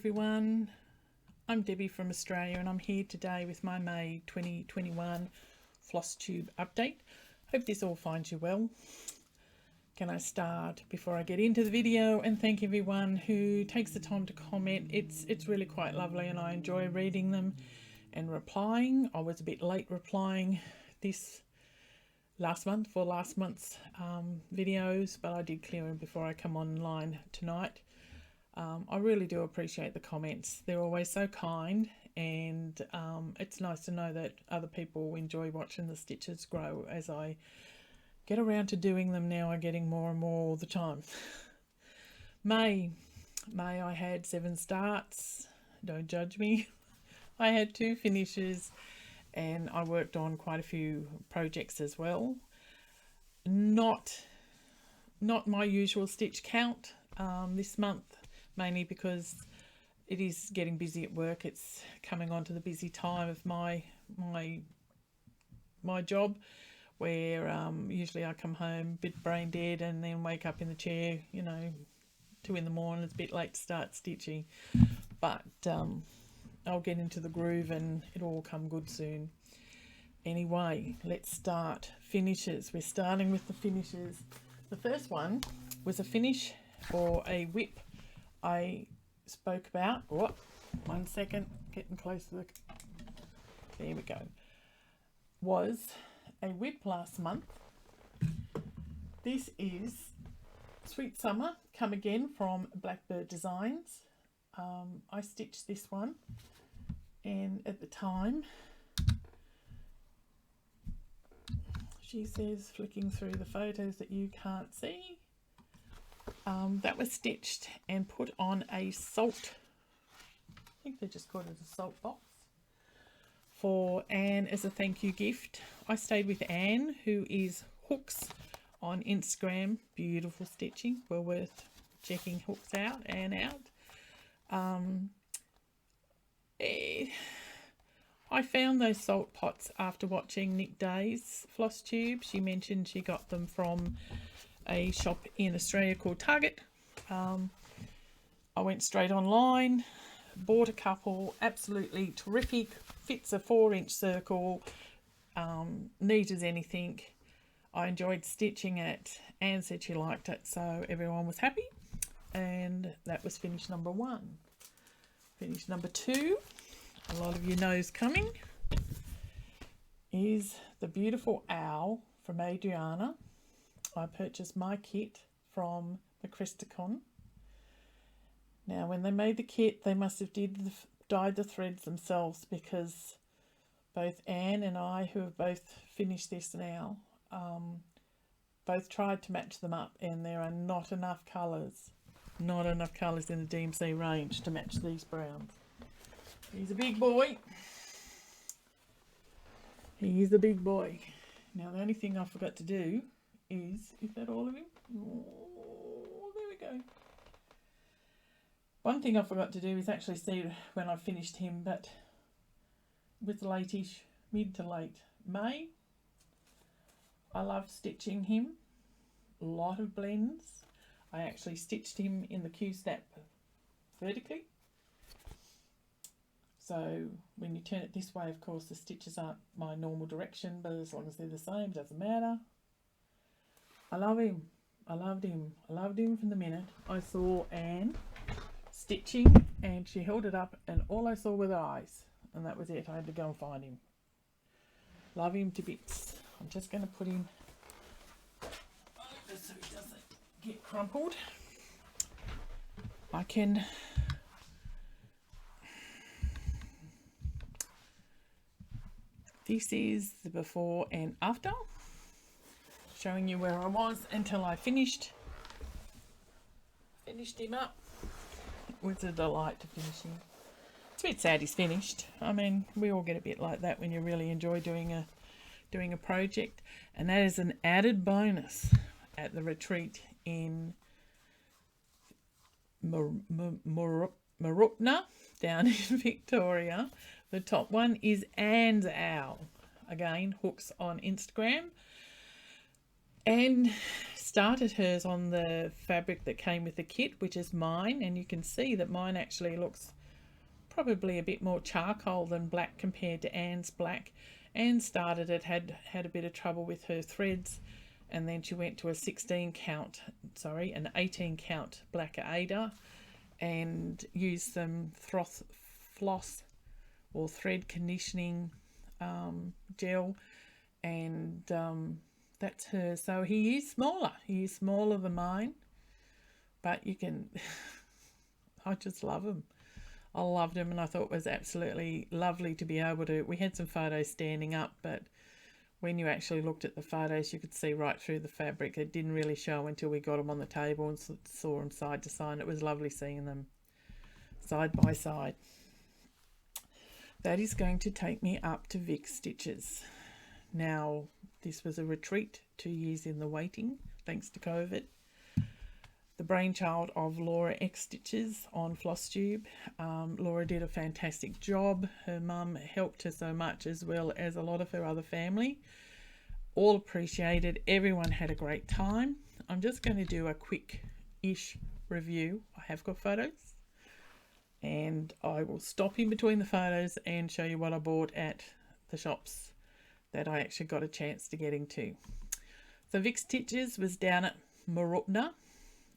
Everyone, I'm Debbie from Australia and I'm here today with my May 2021 Flosstube update. Hope this all finds you well. Can I start before I get into the video and thank everyone who takes the time to comment. It's really quite lovely and I enjoy reading them and replying. I was a bit late replying this last month for last month's videos, but I did clear them before I come online tonight. I really do appreciate the comments. They're always so kind, and it's nice to know that other people enjoy watching the stitches grow as I get around to doing them now. I'm getting more and more all the time. May I had 7 starts. Don't judge me. I had 2 finishes and I worked on quite a few projects as well. Not my usual stitch count this month, mainly because it is getting busy at work. It's coming on to the busy time of my job, where usually I come home a bit brain dead and then wake up in the chair, 2 in the morning. It's a bit late to start stitching, but I'll get into the groove and it'll all come good soon. Anyway, let's start finishes. We're starting with the finishes. The first one was a finish or a whip I spoke about. Oh, 1 second, getting close to the, there we go. Was a whip last month. This is Sweet Summer Come Again from Blackbird Designs. I stitched this one, and at the time, she says, flicking through the photos that you can't see, that was stitched and put on a salt, I think they just called it a salt box, for Anne as a thank you gift. I stayed with Anne, who is Hooks on Instagram. Beautiful stitching, well worth checking Hooks out, Anne out. I found those salt pots after watching Nick Day's Flosstube. She mentioned she got them from a shop in Australia called Target. I went straight online, bought a couple, absolutely terrific, fits a 4-inch circle, neat as anything. I enjoyed stitching it. Anne said she liked it, so everyone was happy, and that was finish number 1. Finish number 2, a lot of you know is coming, is the beautiful owl from Adriana. I purchased my kit from the Cresticon. Now, when they made the kit, they must have dyed the threads themselves, because both Anne and I, who have both finished this now, both tried to match them up, and there are not enough colours. Not enough colours in the DMC range to match these browns. He's a big boy. He's a big boy. Now, the only thing I forgot to do is that all of him? Oh, there we go. One thing I forgot to do is actually see when I finished him, but with late-ish, mid to late May. I love stitching him. A lot of blends. I actually stitched him in the Q-snap vertically. So when you turn it this way, of course, the stitches aren't my normal direction, but as long as they're the same, it doesn't matter. I love him. I loved him. I loved him from the minute I saw Anne stitching, and she held it up and all I saw were the eyes, and that was it. I had to go and find him. Love him to bits. I'm just going to put him over so he doesn't get crumpled. I can this is the before and after, showing you where I was until I finished him up. It was a delight to finish him. It's a bit sad he's finished. I mean, we all get a bit like that when you really enjoy doing a project, and that is an added bonus at the retreat in Marupna down in Victoria. The top one is Anne's owl. Again, Hooks on Instagram. and started hers on the fabric that came with the kit, which is mine, and you can see that mine actually looks probably a bit more charcoal than black compared to Anne's black. Anne started it, had a bit of trouble with her threads, and then she went to an 18 count black Aida and used some floss or thread conditioning gel, and that's her. So he is smaller than mine, but you can I just love him. I loved him, and I thought it was absolutely lovely to be able to, we had some photos standing up, but when you actually looked at the photos you could see right through the fabric. It didn't really show until we got them on the table and saw them side to side. It was lovely seeing them side by side. That is going to take me up to Vic Stitches. Now, this was a retreat, 2 years in the waiting, thanks to COVID. The brainchild of Laura X Stitches on Flosstube. Laura did a fantastic job. Her mum helped her so much, as well as a lot of her other family. All appreciated. Everyone had a great time. I'm just going to do a quick-ish review. I have got photos, and I will stop in between the photos and show you what I bought at the shops that I actually got a chance to get into. So Vic Stitches was down at Mirabilia,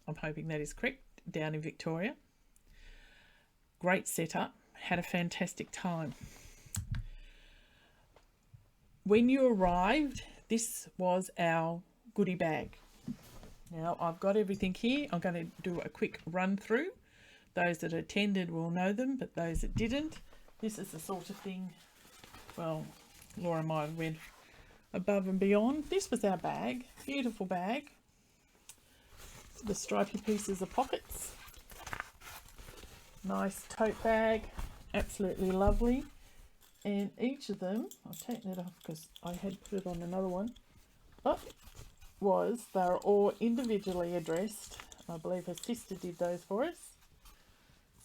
I'm hoping that is correct, down in Victoria. Great setup, had a fantastic time. When you arrived, this was our goodie bag. Now I've got everything here. I'm going to do a quick run through. Those that attended will know them, but those that didn't, this is the sort of thing, well, Laura might have went above and beyond. This was our bag, beautiful bag. The stripy pieces of pockets. Nice tote bag, absolutely lovely. And each of them, I'll take that off because I had put it on another one, but they're all individually addressed. I believe her sister did those for us.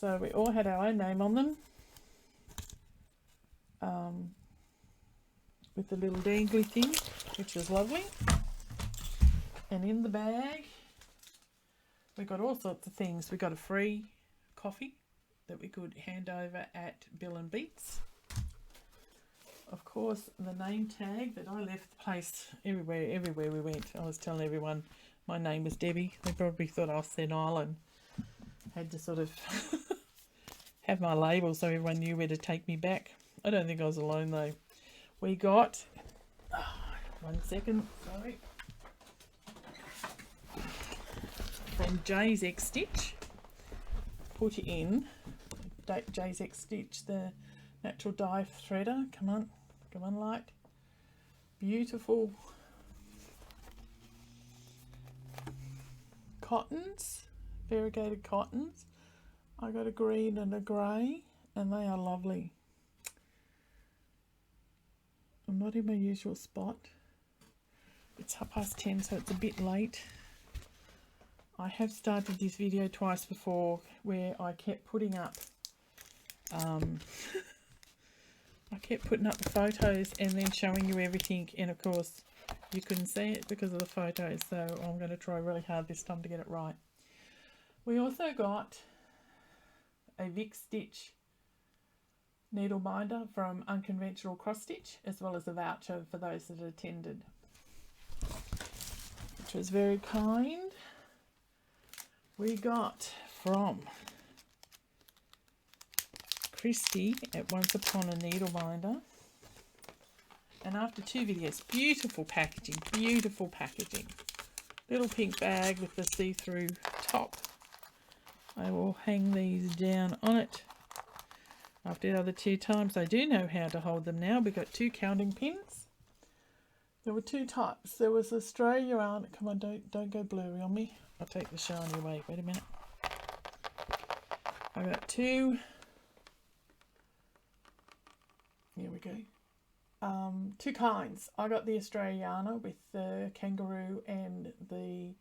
So we all had our own name on them. With the little dangly thing, which was lovely. And in the bag, we got all sorts of things. We got a free coffee that we could hand over at Bill and Beats. Of course, the name tag that I left the place everywhere we went. I was telling everyone my name was Debbie. They probably thought I was senile and had to sort of have my label so everyone knew where to take me back. I don't think I was alone though. We got, 1 second, sorry. From Jay's X Stitch, put in Jay's X Stitch, the natural dye threader. Come on light. Beautiful cottons, variegated cottons. I got a green and a grey, and they are lovely. I'm not in my usual spot. It's 10:30, so it's a bit late. I have started this video twice before where I kept putting up the photos and then showing you everything, and of course you couldn't see it because of the photos, so I'm going to try really hard this time to get it right. We also got a Vic Stitch needle binder from Unconventional Cross Stitch, as well as a voucher for those that attended, which was very kind. We got from Christy at Once Upon a Needle Binder, and after 2 videos, beautiful packaging, little pink bag with the see-through top. I will hang these down on it. After the other 2 times, I do know how to hold them now. We got 2 counting pins. There were 2 types. There was Australia yarn. Come on, don't go blurry on me. I'll take the shiny away. Wait a minute. I got 2. Here we go. 2 kinds. I got the Australia yarn with the kangaroo and the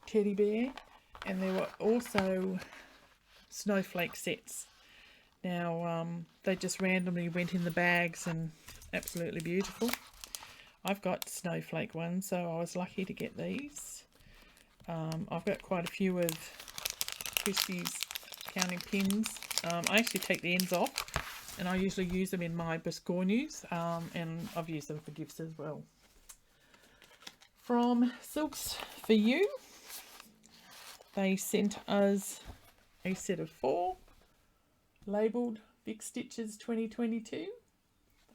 teddy bear, and there were also snowflake sets. Now they just randomly went in the bags, and absolutely beautiful. I've got snowflake ones, so I was lucky to get these. I've got quite a few of Christie's counting pins. I actually take the ends off, and I usually use them in my biscornus, and I've used them for gifts as well. From Silks for You, they sent us a set of 4 labelled Vic Stitches 2022,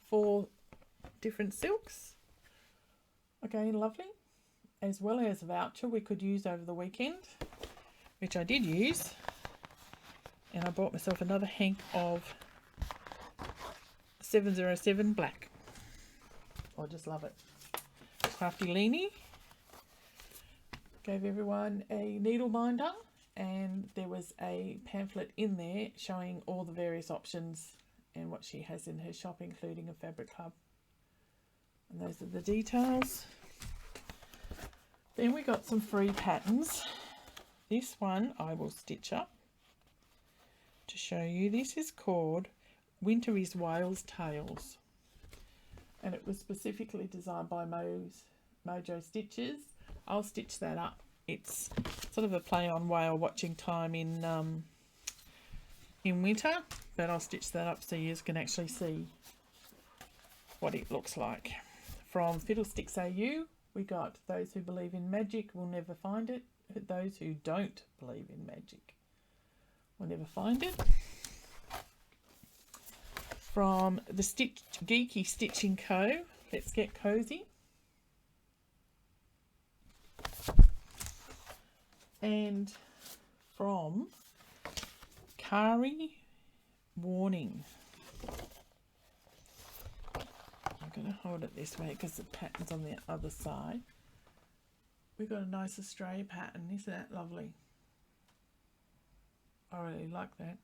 4 different silks. Again, lovely. As well as a voucher we could use over the weekend, which I did use. And I bought myself another hank of 707 black. I just love it. Crafty Laine gave everyone a needle binder, and there was a pamphlet in there showing all the various options and what she has in her shop, including a fabric hub. And those are the details. Then we got some free patterns. This one I will stitch up to show you. This is called Winter is Whale's Tales, and it was specifically designed by Mojo Stitches. I'll stitch that up. It's sort of a play on whale watching time in winter, but I'll stitch that up so you can actually see what it looks like. From Fiddlesticks AU, we got Those Who Believe in Magic Will Never Find It. Those Who Don't Believe in Magic Will Never Find It. From the Geeky Stitching Co., Let's Get Cozy. And from Kari Warning. I'm going to hold it this way because the pattern's on the other side. We've got a nice Australia pattern. Isn't that lovely? I really like that.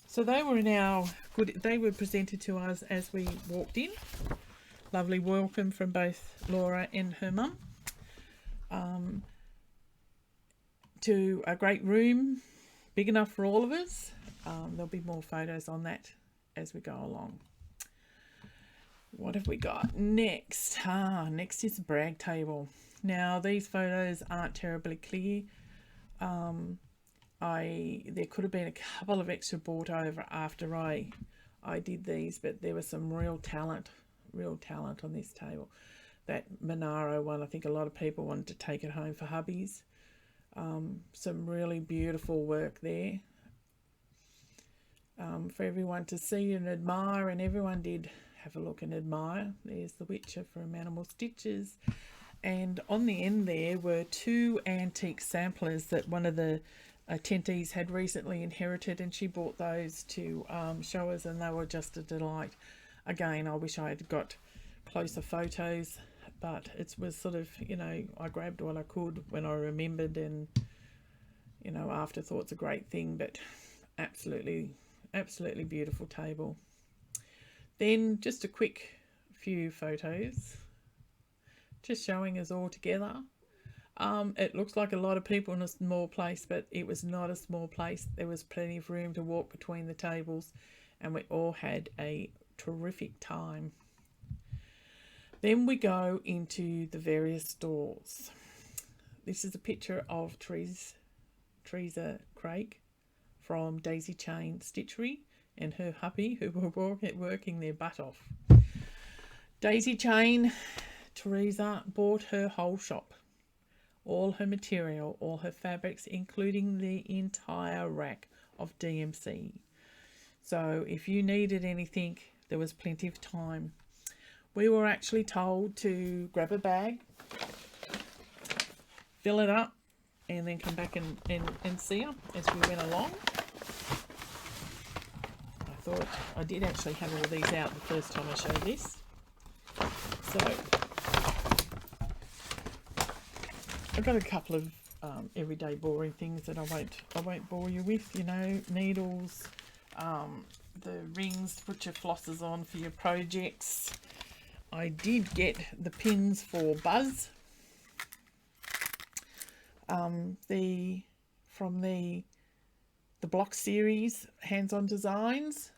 So they were they were presented to us as we walked in. Lovely welcome from both Laura and her mum. To a great room, big enough for all of us. There'll be more photos on that as we go along. What have we got next? Next is the brag table. Now these photos aren't terribly clear. There could have been a couple of extra brought over after I did these, but there was some real talent on this table. That Monaro one, I think a lot of people wanted to take it home for hubbies. Some really beautiful work there for everyone to see and admire, and everyone did have a look and admire. There's the Witcher from Animal Stitches, and on the end there were 2 antique samplers that one of the attendees had recently inherited, and she brought those to show us, and they were just a delight. Again, I wish I had got closer photos, but it was sort of, I grabbed what I could when I remembered, and afterthought's a great thing, but absolutely beautiful table. Then just a quick few photos just showing us all together. It looks like a lot of people in a small place, but it was not a small place. There was plenty of room to walk between the tables, and we all had a terrific time. Then we go into the various stalls. This is a picture of Teresa Craig from Daisy Chain Stitchery and her hubby, who were working their butt off. Daisy Chain, Teresa bought her whole shop, all her material, all her fabrics, including the entire rack of DMC. So if you needed anything, there was plenty of time. We were actually told to grab a bag, fill it up, and then come back and see her as we went along. I thought I did actually have all these out the first time I showed this. So I've got a couple of everyday boring things that I won't bore you with. Needles, the rings to put your flosses on for your projects. I did get the pins for Buzz. From the block series hands-on designs,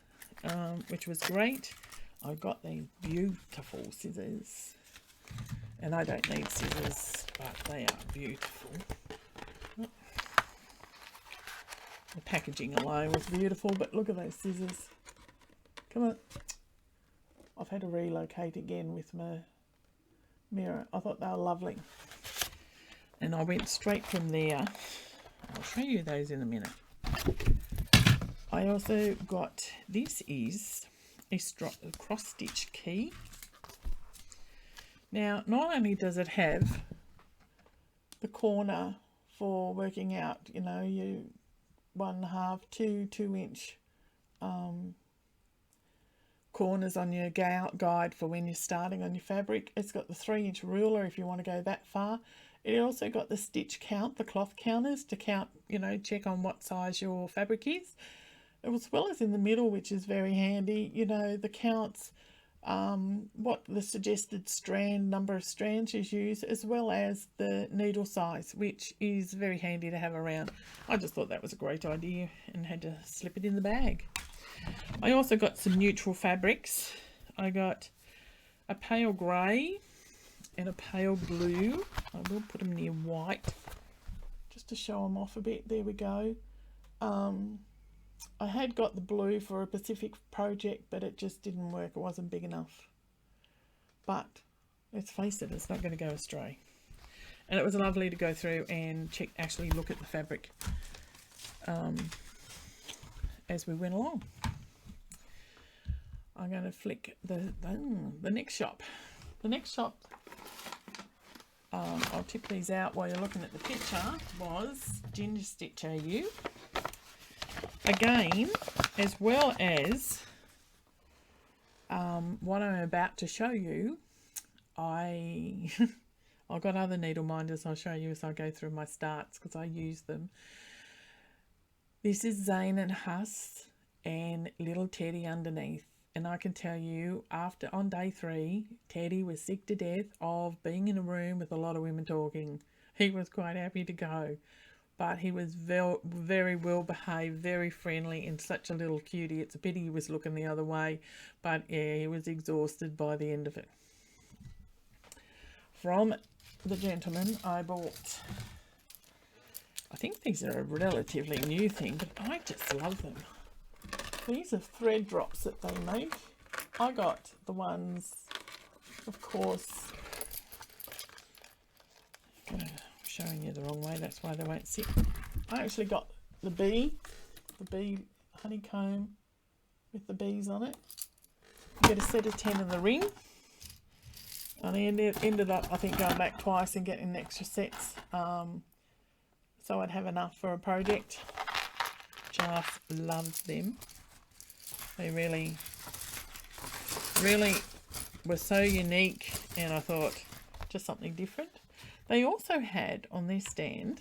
which was great. I got these beautiful scissors, and I don't need scissors, but they are beautiful. The packaging alone was beautiful, but look at those scissors. Come on. I've had to relocate again with my mirror. I thought they were lovely. And I went straight from there. I'll show you those in a minute. I also got, this is a cross stitch key. Now, not only does it have the corner for working out, you know, you 1.5, 2 inch corners on your guide for when you're starting on your fabric. It's got the 3-inch ruler if you want to go that far. It also got the stitch count, the cloth counters to count, you know, check on what size your fabric is. As well as in the middle, which is very handy, you know, the counts, what the suggested number of strands you use, as well as the needle size, which is very handy to have around. I just thought that was a great idea and had to slip it in the bag. I also got some neutral fabrics. I got a pale grey and a pale blue. I will put them near white just to show them off a bit. There we go. I had got the blue for a Pacific project, but it just didn't work. It wasn't big enough. But let's face it, it's not going to go astray. And it was lovely to go through and actually look at the fabric as we went along. I'm going to flick the next shop. The next shop, I'll tip these out while you're looking at the picture, was Ginger Stitch AU. Again, as well as what I'm about to show you, I've got other needle minders I'll show you as I go through my starts because I use them. This is Zane and Huss and little Teddy underneath. And I can tell you, on day 3, Teddy was sick to death of being in a room with a lot of women talking. He was quite happy to go. But he was very well behaved, very friendly, and such a little cutie. It's a pity he was looking the other way, but yeah, he was exhausted by the end of it. From the gentleman, I bought, I think these are a relatively new thing, but I just love them. These are thread drops that they make. I got the ones, of course, showing you the wrong way, that's why they won't sit. I actually got the bee honeycomb with the bees on it. You get a set of 10 in the ring. And I ended up, I think, going back twice and getting extra sets. So I'd have enough for a project. Just loved them. They really were so unique, and I thought just something different. They also had on their stand,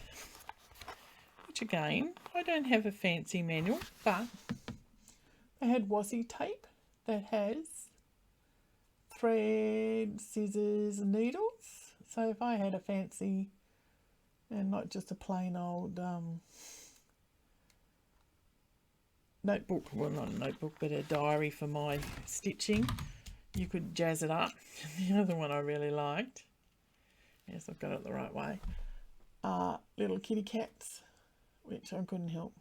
which again, I don't have a fancy manual, but they had washi tape that has thread, scissors, and needles. So if I had a fancy, and not just a plain old notebook, well not a notebook, but a diary for my stitching, you could jazz it up. The other one I really liked, yes, I've got it the right way, little kitty cats, which I couldn't help.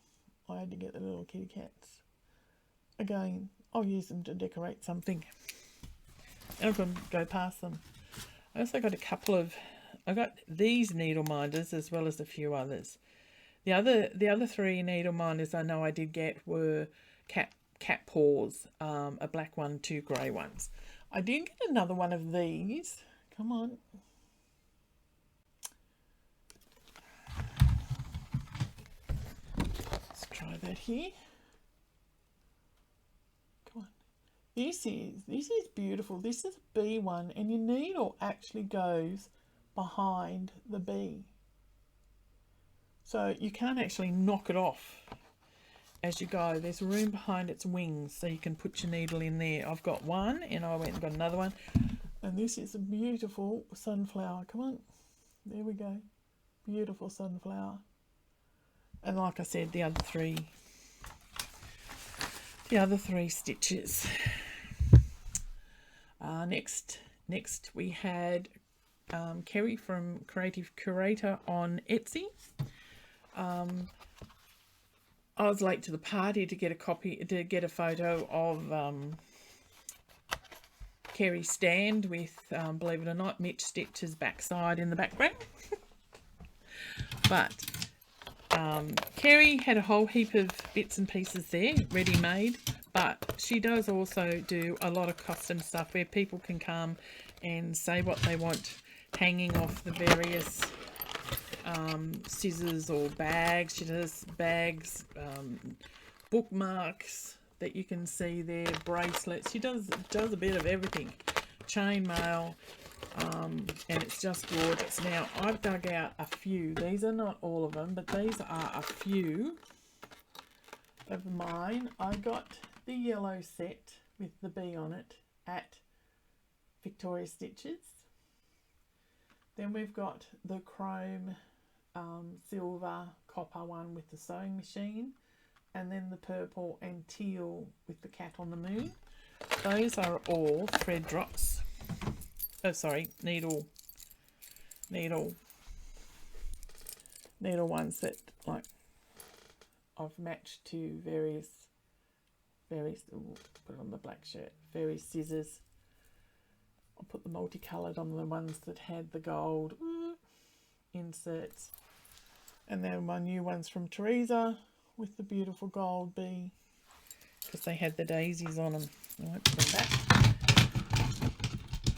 I had to get the little kitty cats. Again, I'll use them to decorate something. And I can go past them. I also got a couple of, I got these needle minders as well as a few others. The other 3 needle minders I know I did get were cat paws, a black one, 2 grey ones. I did get another one of these. Come on. Let's try that here. Come on. This is beautiful. This is a bee one, and your needle actually goes behind the bee. So you can't actually knock it off as you go. There's room behind its wings, so you can put your needle in there. I've got one, and I went and got another one. And this is a beautiful sunflower. Come on. There we go. Beautiful sunflower. And like I said, the other three stitches. Next we had Kerry from Creative Curator on Etsy. I was late to the party to get a photo of Kerry's stand with, believe it or not, Vic Stitches backside in the background. But Kerry had a whole heap of bits and pieces there, ready-made, but she does also do a lot of custom stuff where people can come and say what they want, hanging off the various scissors or bags. She does bags, bookmarks that you can see there, bracelets. She does a bit of everything. Chainmail, and it's just gorgeous. Now, I've dug out a few. These are not all of them, but these are a few of mine. I got the yellow set with the bee on it at Victoria Stitches. Then we've got the chrome, silver, copper one with the sewing machine, and then the purple and teal with the cat on the moon. Those are all thread drops. Oh, sorry, needle ones that, like, I've matched to various put it on the black shirt, various scissors. I'll put the multicoloured on the ones that had the gold inserts, and then my new ones from Teresa with the beautiful gold bee, because they had the daisies on them. I won't put them back.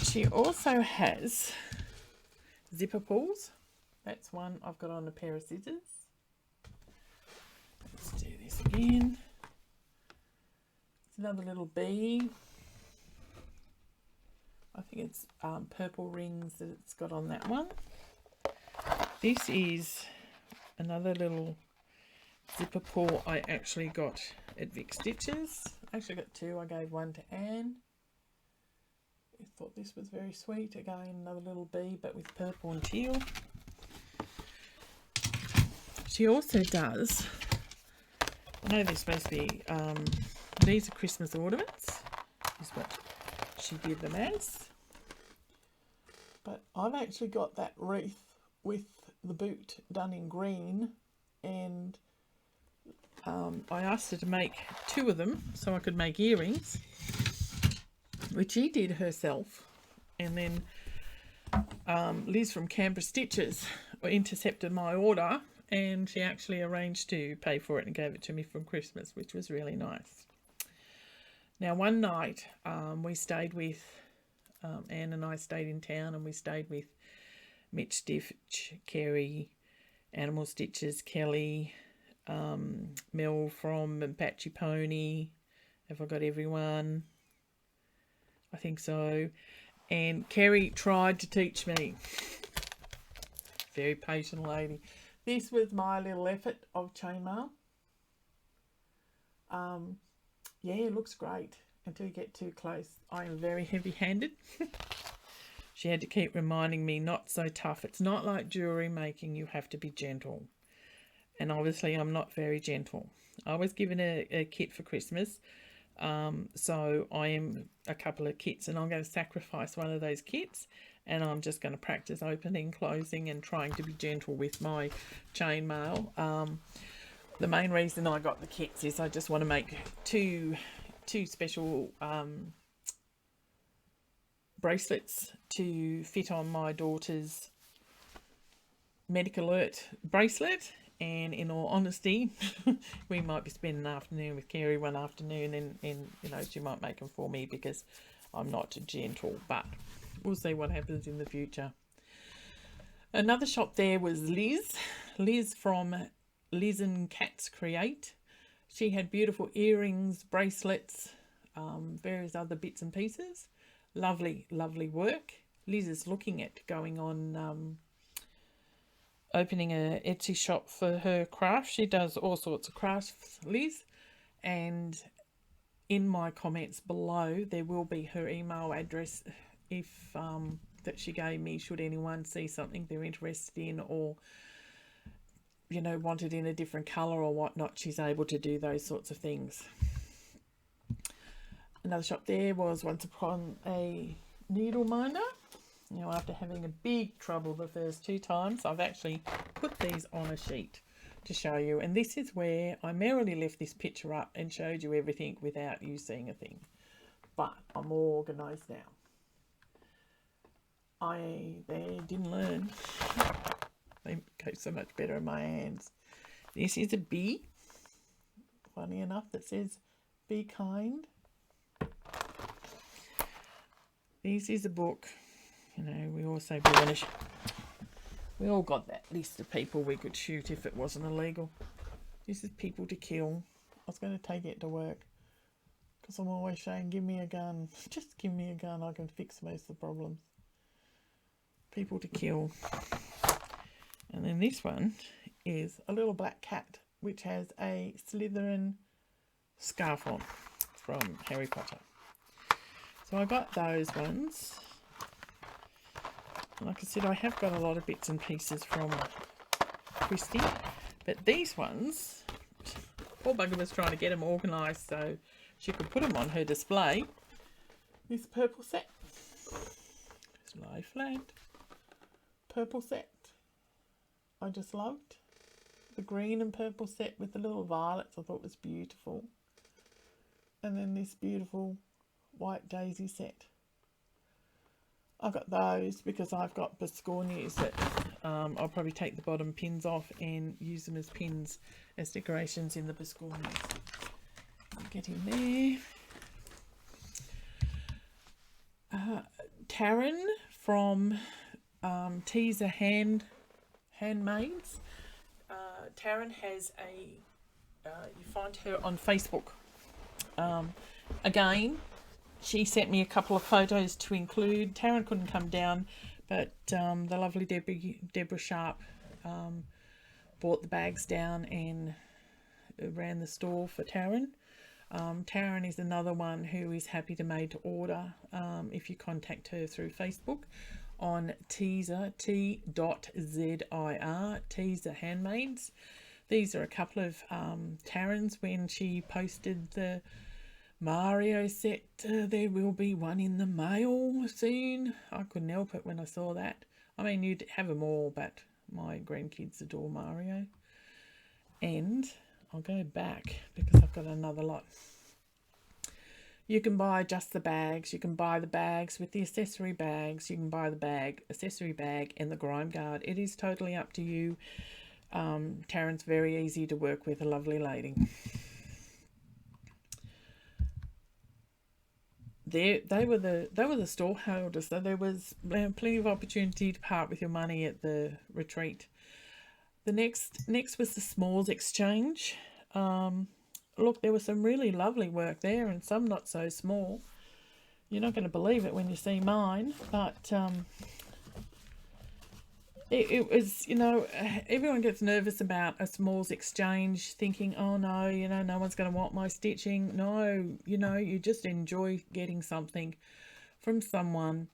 She also has zipper pulls. That's one I've got on a pair of scissors. Let's do this again. It's another little bee. I think it's purple rings that it's got on that one. This is another little zipper pull I actually got at Vic Stitches. I actually got two. I gave one to Anne. I thought this was very sweet. Again, another little bee, but with purple and teal. She also does, I know they're supposed to be, these are Christmas ornaments, is what she did them as. But I've actually got that wreath with the boot done in green, and I asked her to make two of them so I could make earrings, which she did herself. And then Liz from Canberra Stitches intercepted my order, and she actually arranged to pay for it and gave it to me for Christmas, which was really nice. Now, one night we stayed with, Anne and I stayed in town, and we stayed with Mitch Stitch, Kerry, Animal Stitches, Kelly, Mel from Patchy Pony. Have I got everyone? I think so. And Kerry tried to teach me. Very patient lady. This was my little effort of chainmail. Yeah, it looks great until you get too close. I am very heavy-handed. She had to keep reminding me, not so tough. It's not like jewellery making. You have to be gentle. And obviously I'm not very gentle. I was given a kit for Christmas. So I am a couple of kits, and I'm going to sacrifice one of those kits, and I'm just going to practice opening, closing, and trying to be gentle with my chainmail. The main reason I got the kits is I just want to make two special bracelets to fit on my daughter's Medic Alert bracelet. And in all honesty, we might be spending an afternoon with Kerry one afternoon, and you know, she might make them for me because I'm not gentle, but we'll see what happens in the future. Another shop there was Liz from Liz and Cats Create. She had beautiful earrings, bracelets, various other bits and pieces. Lovely, lovely work. Liz is looking at going on opening a Etsy shop for her craft. She does all sorts of crafts, Liz, and in my comments below there will be her email address if that she gave me, should anyone see something they're interested in, or you know, want it in a different color or whatnot. She's able to do those sorts of things. Another shop there was Once Upon a Needle Minder. You know, after having a big trouble the first 2 times, I've actually put these on a sheet to show you. And this is where I merrily left this picture up and showed you everything without you seeing a thing. But I'm all organised now. They didn't learn. They go so much better in my hands. This is a bee. Funny enough, that says be kind. This is a book. You know, we also burnish. We all got that list of people we could shoot if it wasn't illegal. This is People to Kill. I was going to take it to work because I'm always saying, give me a gun. Just give me a gun. I can fix most of the problems. People to Kill. And then this one is a little black cat, which has a Slytherin scarf on from Harry Potter. So I got those ones. Like I said, I have got a lot of bits and pieces from Christy, but these ones, poor bugger was trying to get them organised so she could put them on her display. This purple set, this lie flat, purple set, I just loved. The green and purple set with the little violets I thought was beautiful. And then this beautiful white daisy set. I got those because I've got Biscornias that I'll probably take the bottom pins off and use them as pins, as decorations in the Biscornias. Get in there. Taryn from Teaser Handmaids. Taryn has you find her on Facebook. Again, she sent me a couple of photos to include. Taryn couldn't come down, but the lovely Deborah Sharp bought the bags down and ran the store for Taryn. Taryn is another one who is happy to made to order if you contact her through Facebook on Teaser, T.zir, Teaser Handmaids. These are a couple of Taryn's when she posted the Mario set. There will be one in the mail soon. I couldn't help it when I saw that. I mean, you'd have them all, but my grandkids adore Mario. And I'll go back because I've got another lot. You can buy just the bags. You can buy the bags with the accessory bags. You can buy the accessory bag and the grime guard. It is totally up to you. Taryn's very easy to work with, a lovely lady. They were the store holders, so there was plenty of opportunity to part with your money at the retreat. The next was the Smalls Exchange. Look, there was some really lovely work there and some not so small. You're not going to believe it when you see mine, but it was, you know, everyone gets nervous about a Smalls Exchange thinking, oh no, you know, no one's going to want my stitching. No, you know, you just enjoy getting something from someone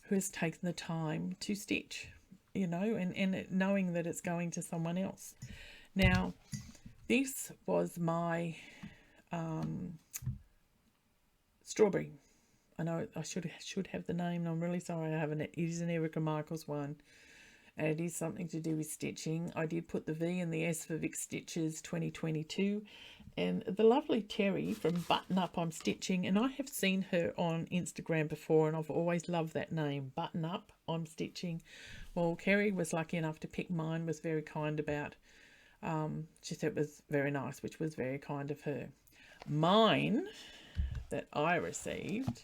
who has taken the time to stitch, you know, and knowing that it's going to someone else. Now, this was my strawberry. I know I should have the name. I'm really sorry I haven't. It is an Erica Michaels one. And it is something to do with stitching. I did put the V and the S for Vic Stitches 2022. And the lovely Terry from Button Up I'm Stitching. And I have seen her on Instagram before and I've always loved that name, Button Up I'm Stitching. Well, Kerry was lucky enough to pick mine, was very kind about. She said it was very nice, which was very kind of her. Mine that I received,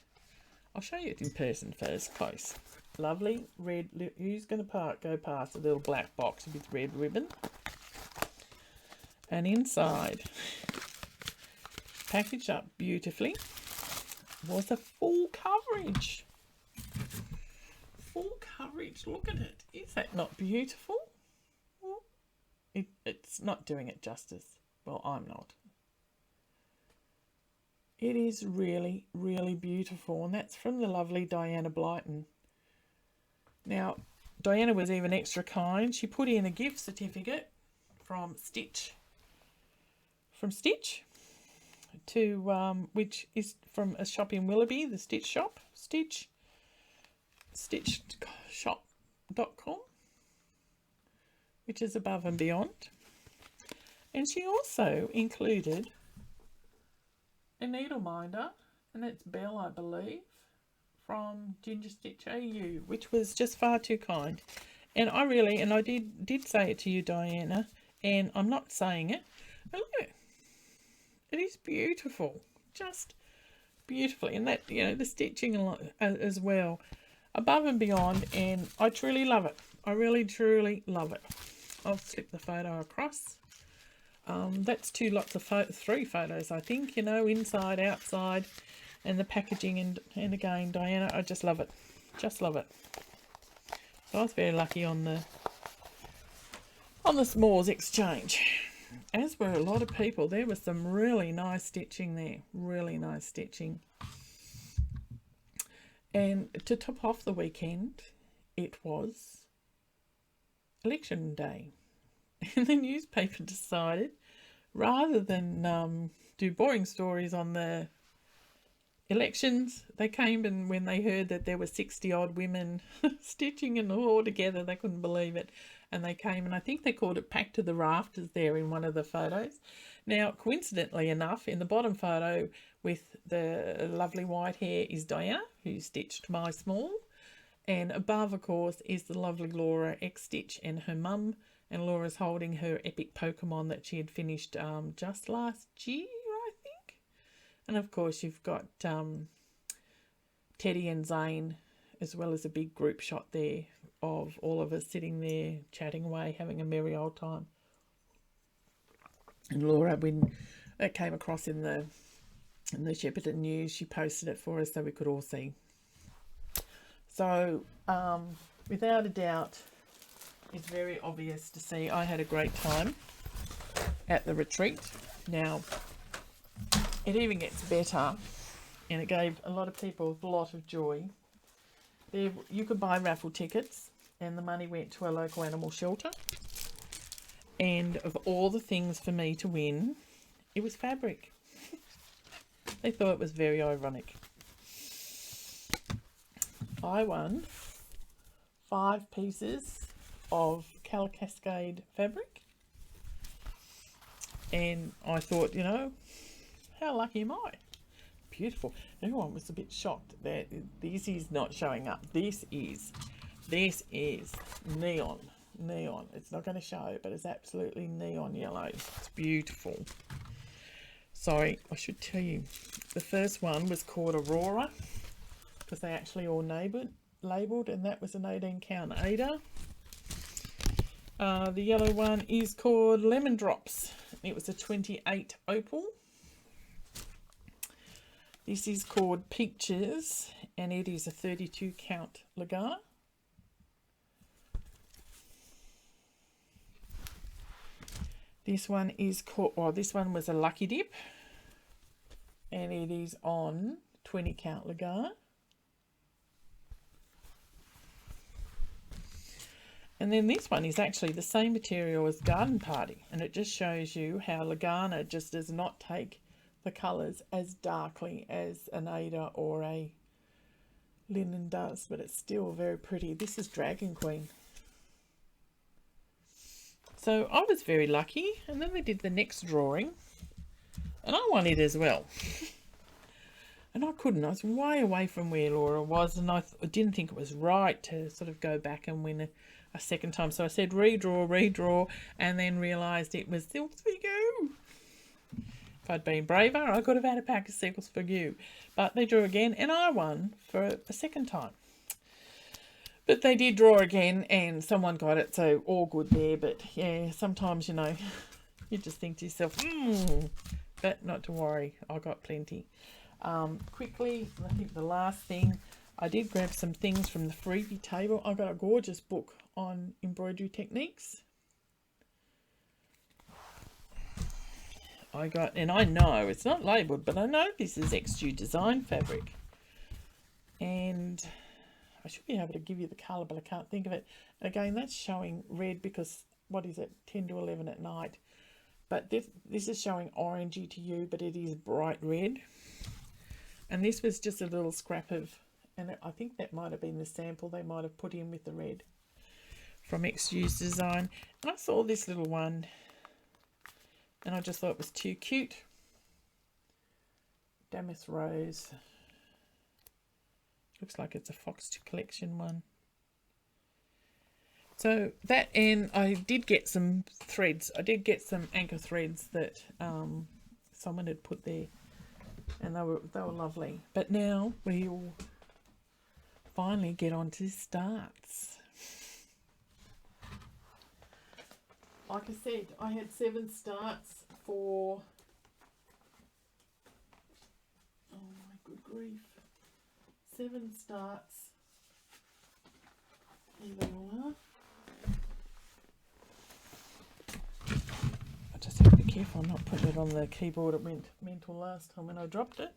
I'll show you it in person first, close. Lovely red, who's going to go past a little black box with red ribbon. And inside, packaged up beautifully, was a full coverage. Full coverage, look at it. Is that not beautiful? It's not doing it justice. Well, I'm not. It is really, really beautiful. And that's from the lovely Diana Blyton. Now, Diana was even extra kind. She put in a gift certificate from Stitch. to which is from a shop in Willoughby, the Stitch Shop, stitchedshop.com, which is above and beyond. And she also included a needle minder, and it's Belle, I believe, from Ginger Stitch AU, which was just far too kind. And I did say it to you, Diana, and I'm not saying it, but look, it is beautiful, just beautifully. And that, you know, the stitching as well, above and beyond, and I truly love it. I really, truly love it. I'll slip the photo across. That's two lots of three photos, I think, you know, inside, outside, and the packaging, and again, Diana, I just love it. Just love it. So I was very lucky on the S'mores exchange, as were a lot of people. There was some really nice stitching there, really nice stitching. And to top off the weekend, it was election day. And the newspaper decided, rather than do boring stories on the elections, they came, and when they heard that there were 60 odd women stitching and all together, they couldn't believe it. And they came, and I think they called it Packed to the Rafters there in one of the photos. Now, coincidentally enough, in the bottom photo with the lovely white hair is Diana, who stitched my small. And above, of course, is the lovely Laura X-Stitch and her mum. And Laura's holding her epic Pokemon that she had finished just last year, I think. And of course, you've got Teddy and Zane, as well as a big group shot there of all of us sitting there chatting away, having a merry old time. And Laura, when that came across in the Shepparton News, she posted it for us so we could all see. So, without a doubt, it's very obvious to see I had a great time at the retreat. Now, it even gets better, and it gave a lot of people a lot of joy. There, you could buy raffle tickets, and the money went to a local animal shelter. And of all the things for me to win, it was fabric. They thought it was very ironic. I won 5 pieces of Cal Cascade fabric, and I thought, you know, how lucky am I? Beautiful. Everyone was a bit shocked that this is not showing up. This is neon. It's not going to show, but it's absolutely neon yellow. It's beautiful. Sorry, I should tell you, the first one was called Aurora, because they actually all labelled, and that was an 18 count Aida. The yellow one is called Lemon Drops. It was a 28 opal. This is called Peaches, and it is a 32 count Lagana. This one is called, well, this one was a Lucky Dip, and it is on 20 count Lagana. And then this one is actually the same material as Garden Party, and it just shows you how Lagana just does not take the colours as darkly as an Aida or a linen does, but it's still very pretty. This is Dragon Queen. So I was very lucky, and then we did the next drawing, and I won it as well. And I couldn't. I was way away from where Laura was, and I didn't think it was right to sort of go back and win a second time. So I said redraw, and then realised it was Silks for You. If I'd been braver, I could have had a pack of Silks for You. But they drew again, and I won for a second time. But they did draw again, and someone got it, so all good there. But yeah, sometimes, you know, you just think to yourself, but not to worry, I got plenty. Quickly, I think the last thing, I did grab some things from the freebie table. I got a gorgeous book on embroidery techniques. I got, and I know it's not labelled, but I know this is XU design fabric. And I should be able to give you the colour, but I can't think of it. Again, that's showing red because, what is it, 10 to 11 at night. but this is showing orangey to you, but it is bright red. And this was just a little scrap of, and I think that might have been the sample they might have put in with the red from XU's design. And I saw this little one and I just thought it was too cute. Damask Rose. Looks like it's a Fox collection one. So that, and I did get some threads. I did get some anchor threads that someone had put there, and they were lovely. But now we'll finally get on to starts. Like I said, I had 7 starts for, oh my good grief, 7 starts. Here they all are. I just have to be careful I'm not putting it on the keyboard. It went mental last time when I dropped it.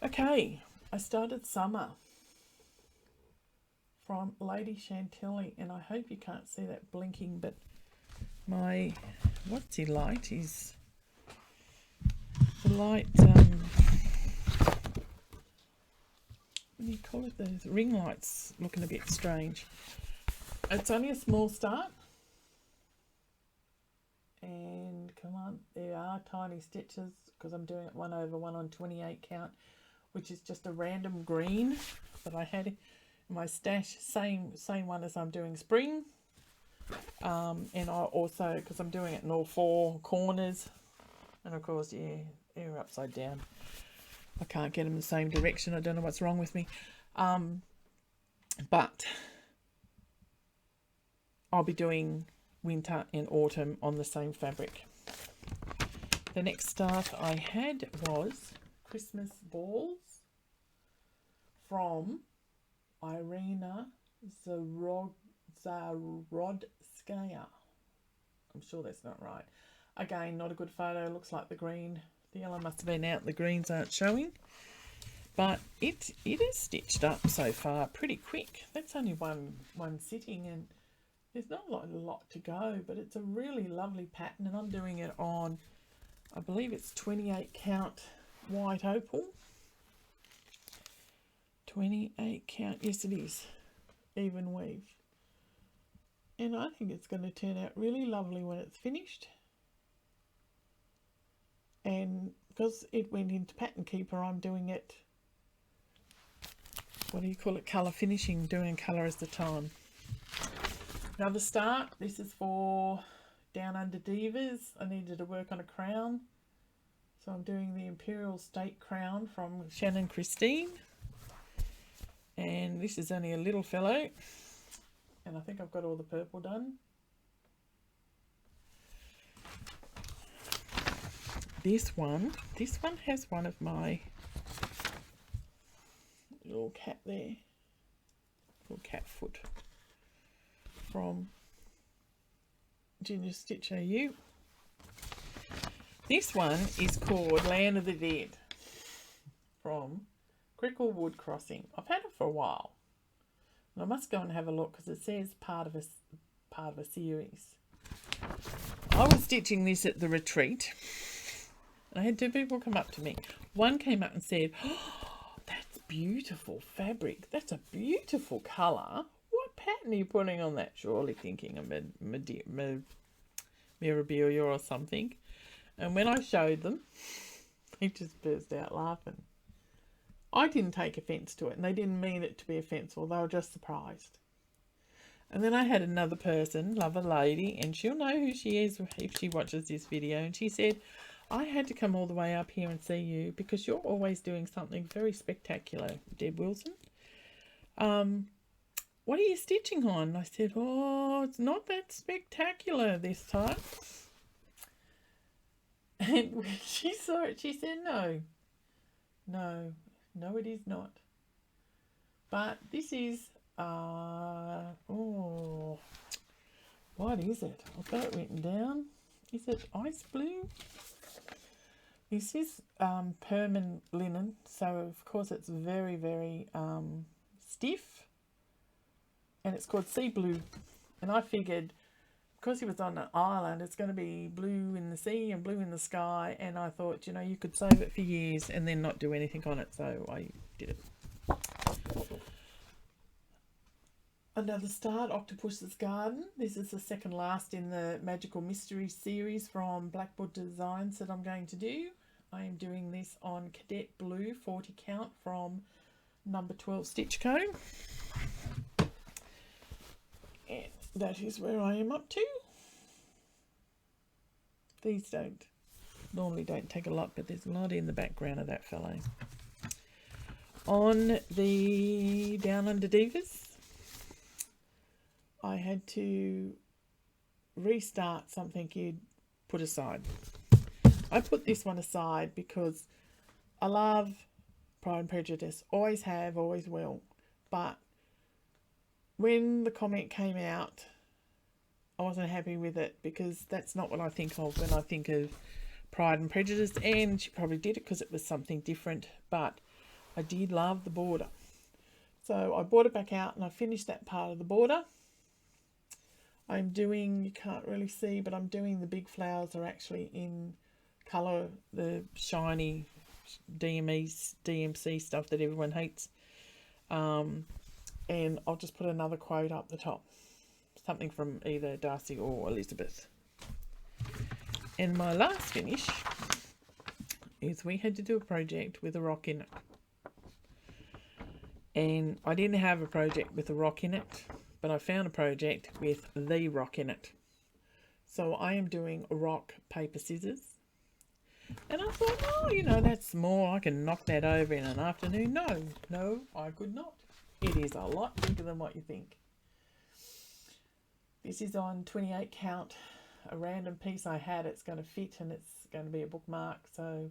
Okay, I started Summer from Lady Chantilly, and I hope you can't see that blinking, but my what's the light is the light, what do you call it, the ring lights looking a bit strange. It's only a small start, and come on, there are tiny stitches because I'm doing it 1/1 on 28 count, which is just a random green that I had in my stash, same one as I'm doing spring. And I also, because I'm doing it in all 4 corners, and of course, yeah, they're upside down. I can't get them in the same direction. I don't know what's wrong with me. But I'll be doing winter and autumn on the same fabric. The next start I had was Christmas Balls from Irina Zarodskaya. I'm sure that's not right. Again, not a good photo. Looks like the green, the yellow must have been out. The greens aren't showing, but it is stitched up so far pretty quick. That's only one sitting, and there's not a lot to go, but it's a really lovely pattern, and I'm doing it on, I believe it's 28 count white opal. 28 count, yes it is, even weave. And I think it's going to turn out really lovely when it's finished. And because it went into Pattern Keeper, I'm doing it, what do you call it, colour finishing, doing colour as the time. Another start, this is for Down Under Divas. I needed to work on a crown, so I'm doing the Imperial State Crown from Shannon Christine. And this is only a little fellow, and I think I've got all the purple done. This one has one of my little cat there, little cat foot from Ginger Stitch AU. This one is called Land of the Dead from Cricklewood Crossing. I've had it for a while, and I must go and have a look because it says part of a series. I was stitching this at the retreat, and I had 2 people come up to me. One came up and said, "Oh, that's beautiful fabric. That's a beautiful colour. What pattern are you putting on that?" Surely thinking of Mirabilia or something. And when I showed them, they just burst out laughing. I didn't take offence to it, and they didn't mean it to be offensive. They were just surprised. And then I had another person, love a lady, and she'll know who she is if she watches this video, and she said, "I had to come all the way up here and see you because you're always doing something very spectacular, Deb Wilson. What are you stitching on?" I said, "Oh, it's not that spectacular this time." And when she saw it, she said, no, it is not. But this is, oh, what is it? I've got it written down. Is it ice blue? This is permanent linen, so of course it's very, very stiff, and it's called sea blue. And I figured, because he was on an island, it's going to be blue in the sea and blue in the sky. And I thought, you know, you could save it for years and then not do anything on it. So I did it. Another start, Octopus's Garden. This is the second last in the Magical Mystery series from Blackboard Designs that I'm going to do. I am doing this on Cadet Blue 40 count from number 12 Stitch Co. And that is where I am up to. These normally don't take a lot, but there's a lot in the background of that fellow. On the Down Under Divas, I had to restart something you'd put aside. I put this one aside because I love Pride and Prejudice. Always have, always will. But when the comment came out, I wasn't happy with it because that's not what I think of when I think of Pride and Prejudice. And she probably did it because it was something different. But I did love the border. So I brought it back out and I finished that part of the border. I'm doing, you can't really see, but I'm doing the big flowers are actually in colour, the shiny DMC stuff that everyone hates. And I'll just put another quote up the top. Something from either Darcy or Elizabeth. And my last finish is we had to do a project with a rock in it. And I didn't have a project with a rock in it, but I found a project with the rock in it. So I am doing a rock, paper, scissors. And I thought, oh, you know, that's small. I can knock that over in an afternoon. No, I could not. It is a lot bigger than what you think. This is on 28 count. A random piece I had, it's going to fit and it's going to be a bookmark. So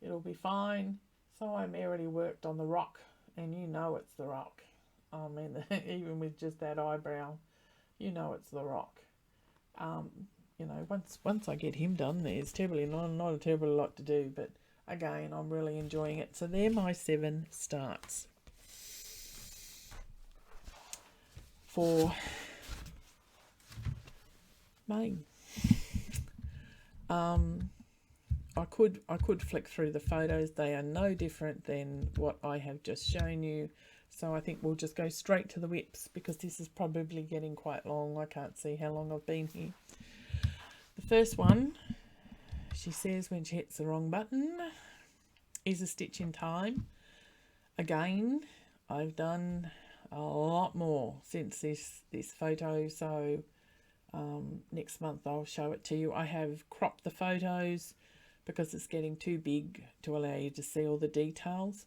it'll be fine. So I'm already worked on the rock. And you know it's the rock. I mean, even with just that eyebrow, you know it's the rock. You know, once I get him done, there's terribly not a terrible lot to do. But again, I'm really enjoying it. So they're my 7 starts for May. I could flick through the photos. They are no different than what I have just shown you. So I think we'll just go straight to the whips because this is probably getting quite long. I can't see how long I've been here. The first one, she says when she hits the wrong button, is a stitch in time. Again, I've done a lot more since this photo. So next month I'll show it to you. I have cropped the photos because it's getting too big to allow you to see all the details.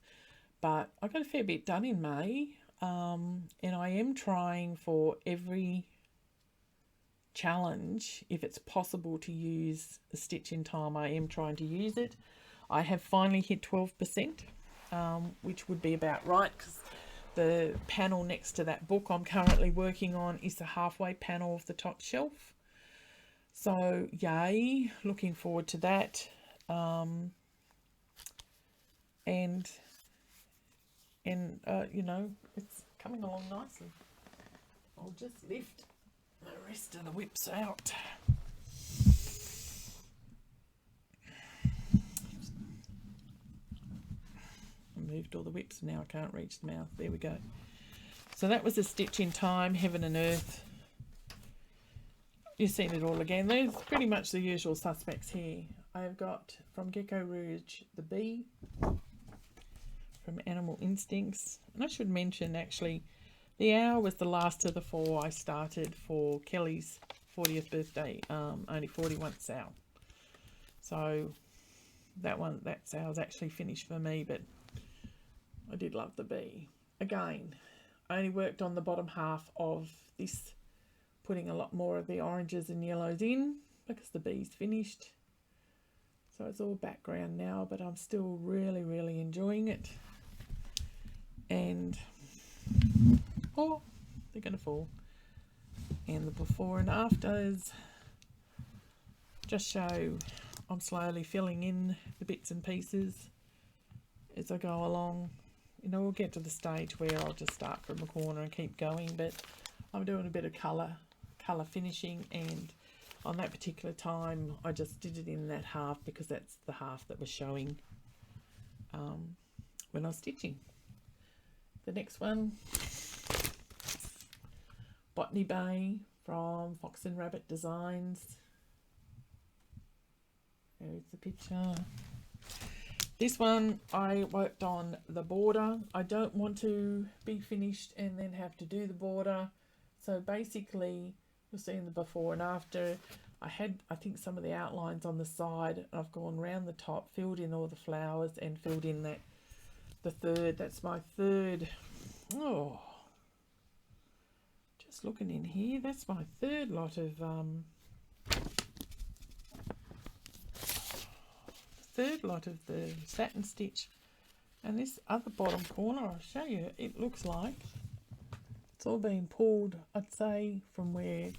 But I got a fair bit done in May, and I am trying for every challenge, if it's possible to use a stitch in time, I am trying to use it. I have finally hit 12%, which would be about right because the panel next to that book I'm currently working on is the halfway panel of the top shelf. So yay, looking forward to that. You know, it's coming along nicely. I'll just lift the rest of the whips out. I moved all the whips, now I can't reach the mouth. There we go. So that was a stitch in time, heaven and earth. You've seen it all again. There's pretty much the usual suspects here. I've got from Gecko Rouge the bee, from Animal Instincts. And I should mention actually, the owl was the last of the 4 I started for Kelly's 40th birthday, only 41 owl. So that owl's actually finished for me, but I did love the bee. Again, I only worked on the bottom half of this, putting a lot more of the oranges and yellows in because the bee's finished. So it's all background now, but I'm still really, really enjoying it. And, oh, they're going to fall. And the before and afters just show I'm slowly filling in the bits and pieces as I go along. You know, we'll get to the stage where I'll just start from a corner and keep going, but I'm doing a bit of colour colour finishing, and on that particular time I just did it in that half because that's the half that was showing when I was stitching. The next one, Botany Bay from Fox and Rabbit Designs. There's the picture. This one I worked on the border. I don't want to be finished and then have to do the border. So basically, you'll see in the before and after, I had, I think, some of the outlines on the side. I've gone round the top, filled in all the flowers and filled in that, the third, that's my third. Oh, just looking in here, that's my third lot of the satin stitch. And this other bottom corner, I'll show you, it looks like it's all been pulled, I'd say, from where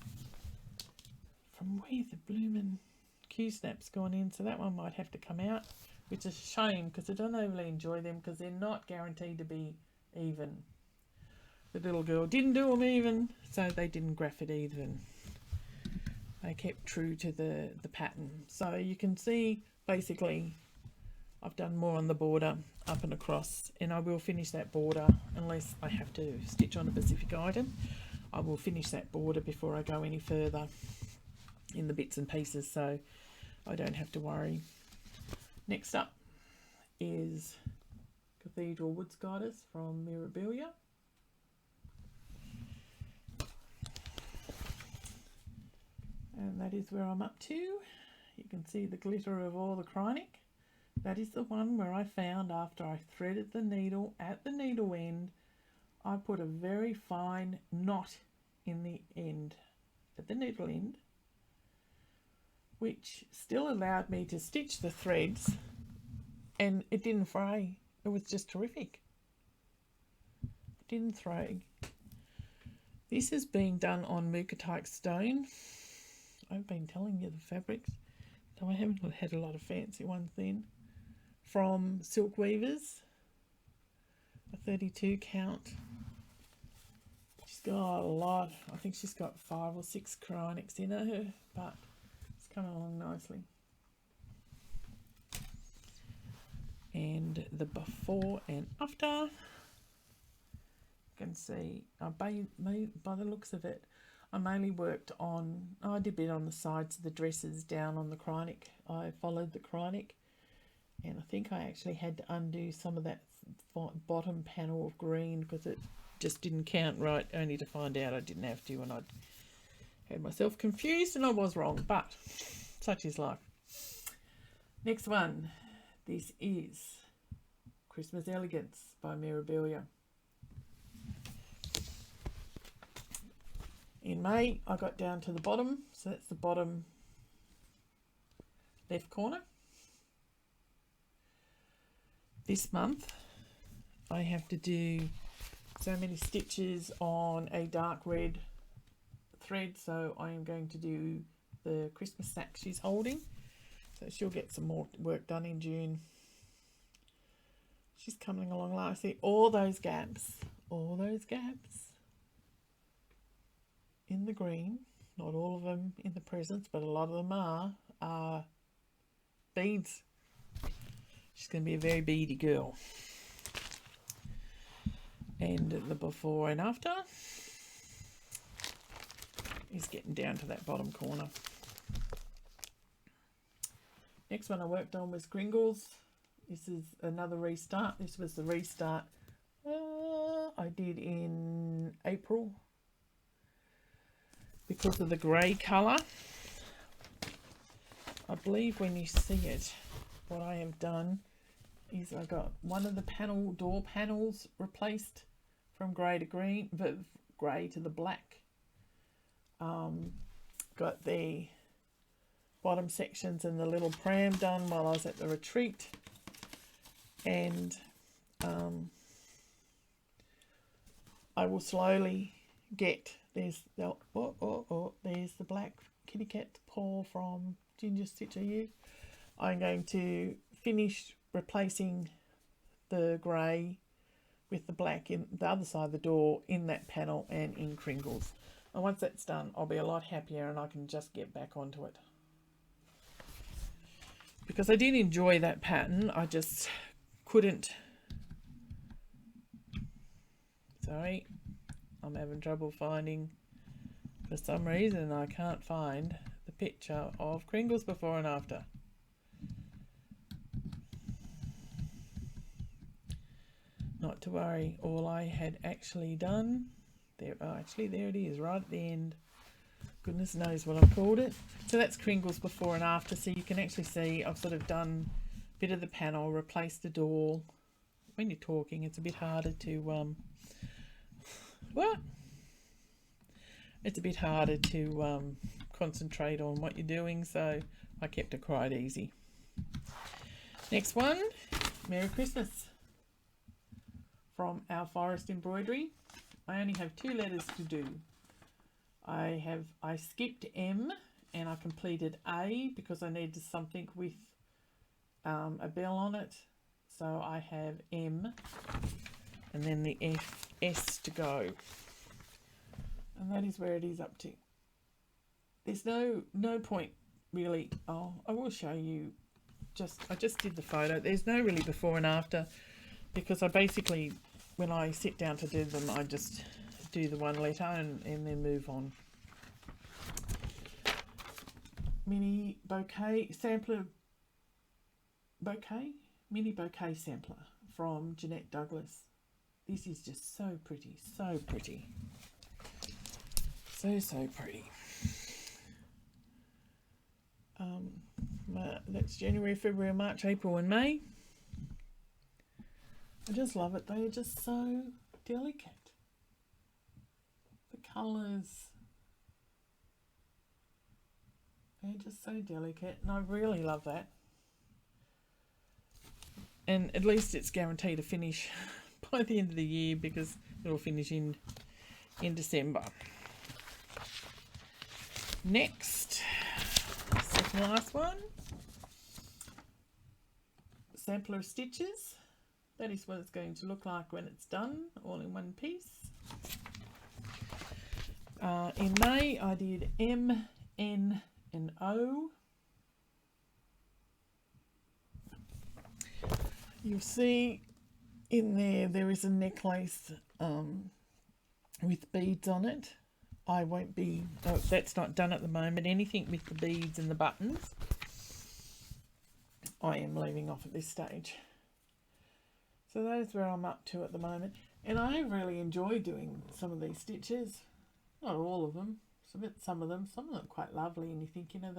the bloomin' Q-snap's gone in, so that one might have to come out, which is a shame because I don't overly enjoy them because they're not guaranteed to be even. The little girl didn't do them even, so they didn't graph it even. They kept true to the pattern. So you can see basically I've done more on the border up and across, and I will finish that border unless I have to stitch on a specific item. I will finish that border before I go any further in the bits and pieces, so I don't have to worry. Next up is Cathedral Wood Goddess from Mirabilia. And that is where I'm up to. You can see the glitter of all the Chronic. That is the one where I found after I threaded the needle at the needle end, I put a very fine knot in the end, at the needle end, which still allowed me to stitch the threads, and it didn't fray. It was just terrific. It didn't fray. This is being done on Mookaite stone. I've been telling you the fabrics, so I haven't had a lot of fancy ones then. From Silkweavers, a 32 count. She's got a lot. I think she's got 5 or 6 Chronics in her, but it's coming along nicely. And the before and after, you can see by the looks of it, I mainly worked on, I did a bit on the sides of the dresses down on the Chronic. I followed the Chronic, and I think I actually had to undo some of that bottom panel of green because it just didn't count right, only to find out I didn't have to, and I'd had myself confused and I was wrong, but such is life. Next one, this is Christmas Elegance by Mirabilia. In May, I got down to the bottom, so that's the bottom left corner. This month, I have to do so many stitches on a dark red thread, so I am going to do the Christmas sack she's holding, so she'll get some more work done in June. She's coming along nicely. All those gaps in the green, not all of them in the presents, but a lot of them are beads. She's going to be a very beady girl. And the before and after is getting down to that bottom corner. Next one I worked on was Kringles. This is another restart. This was the restart I did in April. Because of the grey colour, I believe when you see it, what I have done is I got one of the door panels replaced from grey to green, but grey to the black. Got the bottom sections and the little pram done while I was at the retreat, and I will slowly get. There's the there's the black kitty cat paw from Ginger Stitch I used. I'm going to finish replacing the grey with the black in the other side of the door in that panel and in Kringles. And once that's done, I'll be a lot happier and I can just get back onto it. Because I did enjoy that pattern, I just couldn't. Sorry, I'm having trouble finding, for some reason I can't find the picture of Kringles before and after. Not to worry, all I had actually done, there, oh, actually there it is, right at the end. Goodness knows what I've called it. So that's Kringles before and after, so you can actually see I've sort of done a bit of the panel, replaced the door. When you're talking, it's a bit harder to, It's a bit harder to concentrate on what you're doing, so I kept it quite easy. Next one, Merry Christmas. From our Forest Embroidery. I only have 2 letters to do. I skipped M and I completed A because I needed something with a bell on it. So I have M and then the S to go. And that is where it is up to. There's no point really. Oh, I will show you. I just did the photo. There's no really before and after, because I basically, when I sit down to do them, I just do the 1 letter and then move on. Mini bouquet sampler. Mini bouquet sampler from Jeanette Douglas. This is just so pretty, so pretty. So pretty. That's January, February, March, April and May. I just love it. They are just so delicate. The colours, they're just so delicate, and I really love that. And at least it's guaranteed to finish by the end of the year, because it'll finish in December. Next, second last one, sampler of stitches. That is what it's going to look like when it's done, all in one piece. In May, I did M, N, and O. You'll see in there is a necklace with beads on it. I won't be, oh, that's not done at the moment. Anything with the beads and the buttons, I am leaving off at this stage. So that is where I'm up to at the moment. And I really enjoy doing some of these stitches. Not all of them, some of them quite lovely, and you think, you know,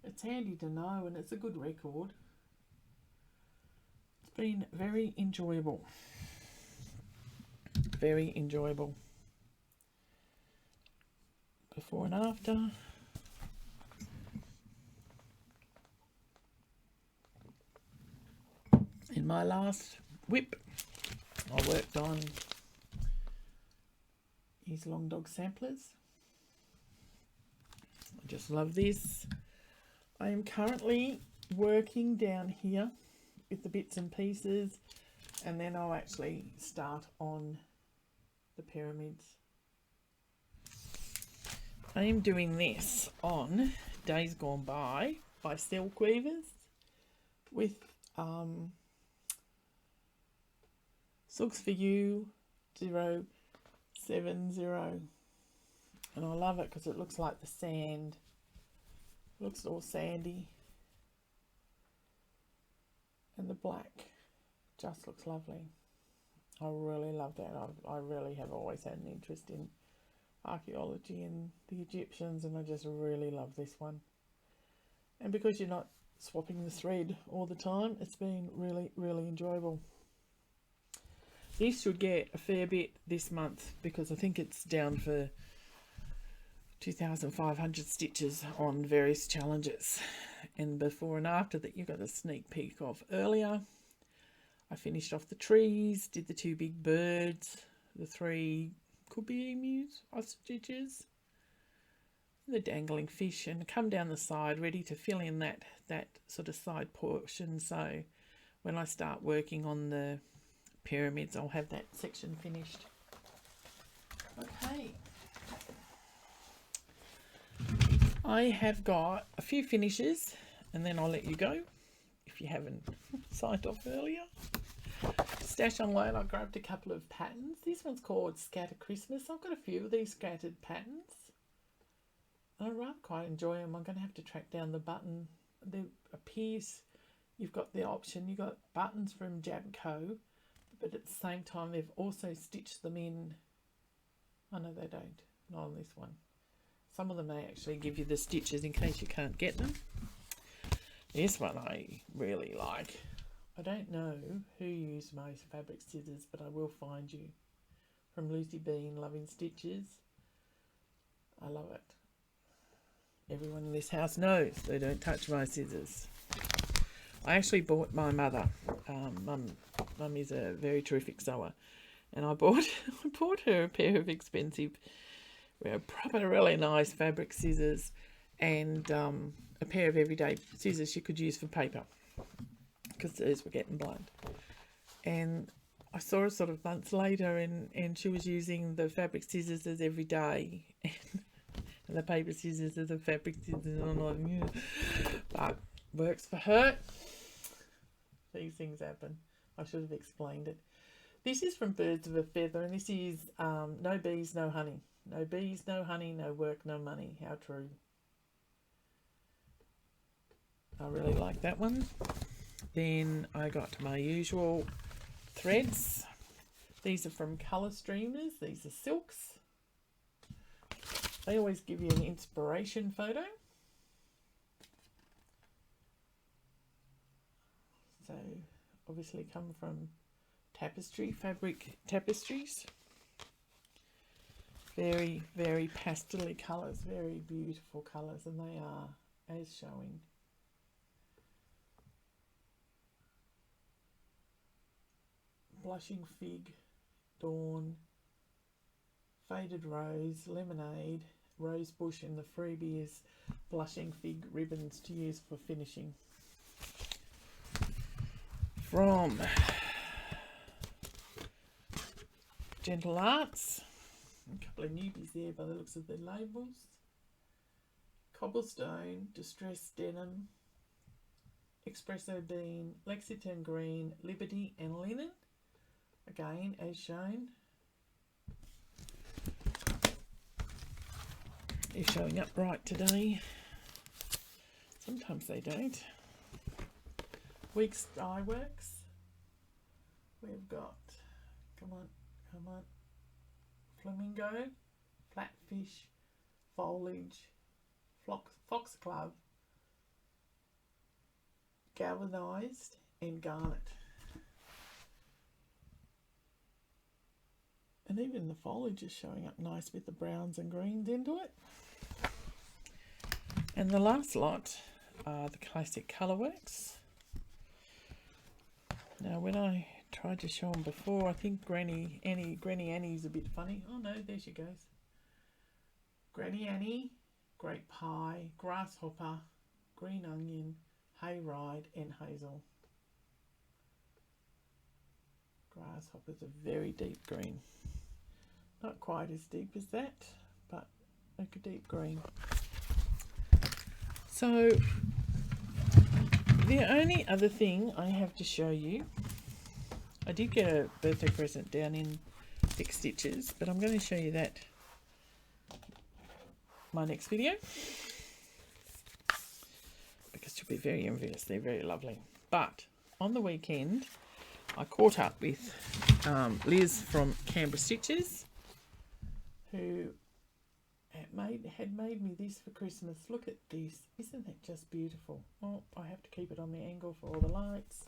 it's handy to know, and it's a good record. It's been very enjoyable. Very enjoyable. Before and after. In my last whip, I worked on these long dog samplers. I just love this. I am currently working down here with the bits and pieces, and then I'll actually start on the pyramids. I am doing this on Days Gone by Silkweavers with Silks for You 070, and I love it because it looks like the sand. It looks all sandy, and the black just looks lovely. I really love that. I really have always had an interest in archaeology and the Egyptians, and I just really love this one. And because you're not swapping the thread all the time, it's been really, really enjoyable. This should get a fair bit this month, because I think it's down for 2,500 stitches on various challenges. And before and after that, you got a sneak peek of earlier. I finished off the trees, did the 2 big birds, the 3 could be emus, ostriches, the dangling fish, and come down the side ready to fill in that sort of side portion. So when I start working on the pyramids, I'll have that section finished. Okay, I have got a few finishes and then I'll let you go if you haven't signed off earlier. Stash unload, I grabbed a couple of patterns. This one's called Scatter Christmas. I've got a few of these scattered patterns. I rather quite enjoy them. I'm going to have to track down the button. There appears you've got the option. You've got buttons from Gecko, but at the same time they've also stitched them in. Oh no, they don't. Not on this one. Some of them may actually give you the stitches in case you can't get them. This one I really like. I don't know who used my fabric scissors, but I will find you. From Lucy Bean, Loving Stitches. I love it. Everyone in this house knows they don't touch my scissors. I actually bought my mother. Mum is a very terrific sewer, and I bought her a pair of expensive, proper really nice fabric scissors, and a pair of everyday scissors she could use for paper because those were getting blunt. And I saw her sort of months later, and she was using the fabric scissors as every day. And the paper scissors are the fabric scissors, and I'm like, yeah. But works for her. These things happen. I should have explained it. This is from Birds of a Feather, and this is no bees, no honey. No bees, no honey, no work, no money. How true. I really like that one. Then I got my usual threads. These are from Colour Streamers. These are silks. They always give you an inspiration photo. So obviously come from tapestry, fabric tapestries. Very, very pastel-y colours, very beautiful colours, and they are as showing. Blushing Fig, Dawn, Faded Rose, Lemonade, Rose Bush, and the freebie is Blushing Fig ribbons to use for finishing. From Gentle Arts, a couple of newbies there by the looks of their labels. Cobblestone, Distressed Denim, Espresso Bean, Lexington Green, Liberty, and Linen. Again, as shown. They're showing up right today. Sometimes they don't. Week's Dye Works. We've got, come on, Flamingo, Flatfish, Foliage, Foxglove, Galvanized, and Garnet. And even the foliage is showing up nice with the browns and greens into it. And the last lot are the classic Colourworks. Now when I tried to show them before, I think Granny Annie's a bit funny. Oh no, there she goes. Granny Annie, Grape Pie, Grasshopper, Green Onion, Hayride, and Hazel. Grasshopper's a very deep green. Not quite as deep as that, but like a deep green. So the only other thing I have to show you, I did get a birthday present down in Vic Stitches, but I'm going to show you that my next video because you'll be very envious. They're very lovely. But on the weekend I caught up with Liz from Canberra Stitches, who had made me this for Christmas. Look at this. Isn't that just beautiful? Oh, I have to keep it on the angle for all the lights.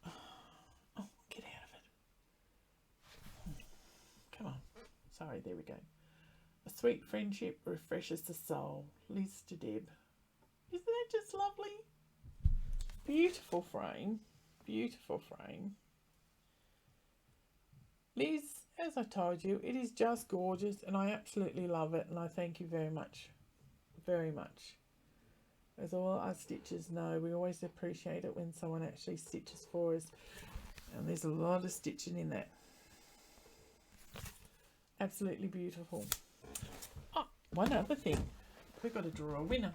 Oh, get out of it. Come on. Sorry, there we go. A sweet friendship refreshes the soul. Liz to Deb. Isn't that just lovely? Beautiful frame. Beautiful frame. Liz, as I told you, it is just gorgeous and I absolutely love it, and I thank you very much. Very much. As all our stitchers know, we always appreciate it when someone actually stitches for us, and there's a lot of stitching in that. Absolutely beautiful. Oh, one other thing. we've got to draw a winner.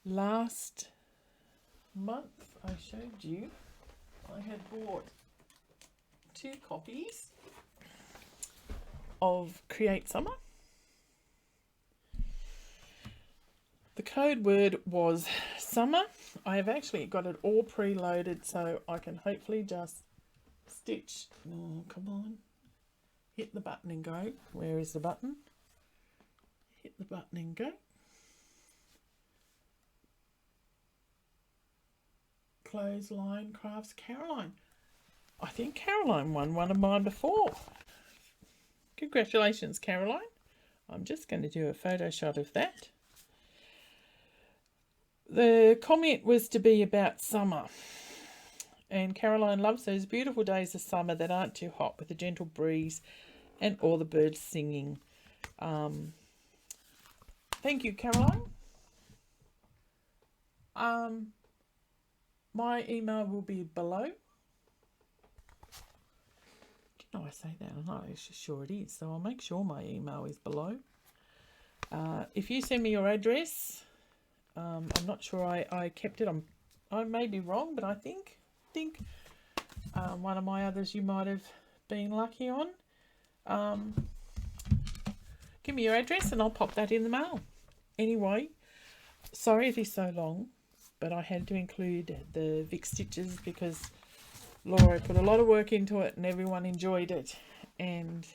Last month I showed you I had bought 2 copies of Create Summer. The code word was summer. I have actually got it all preloaded, so I can hopefully just stitch. Oh, come on. Hit the button and go. Where is the button? Hit the button and go. Clothesline Crafts Caroline. I think Caroline won one of mine before. Congratulations, Caroline. I'm just going to do a photo shot of that. The comment was to be about summer. And Caroline loves those beautiful days of summer that aren't too hot, with a gentle breeze and all the birds singing. Thank you, Caroline. My email will be below. Do you know I say that? I'm not sure it is, so I'll make sure my email is below. If you send me your address, I'm not sure I kept it. I may be wrong, but I think one of my others you might have been lucky on. Give me your address and I'll pop that in the mail. Anyway, sorry it is so long, but I had to include the Vic Stitches because Laura put a lot of work into it and everyone enjoyed it. And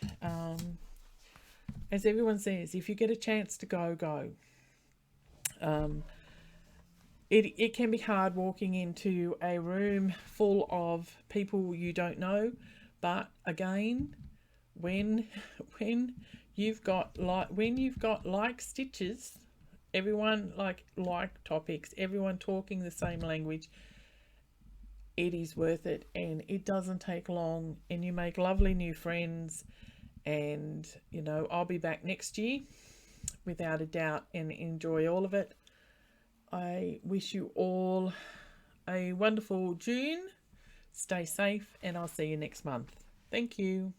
as everyone says, if you get a chance to go. It can be hard walking into a room full of people you don't know, but again, when you've got like stitches, everyone like topics, everyone talking the same language, it is worth it, and it doesn't take long, and you make lovely new friends. And you know, I'll be back next year without a doubt and enjoy all of it. I wish you all a wonderful June. Stay safe, and I'll see you next month. Thank you.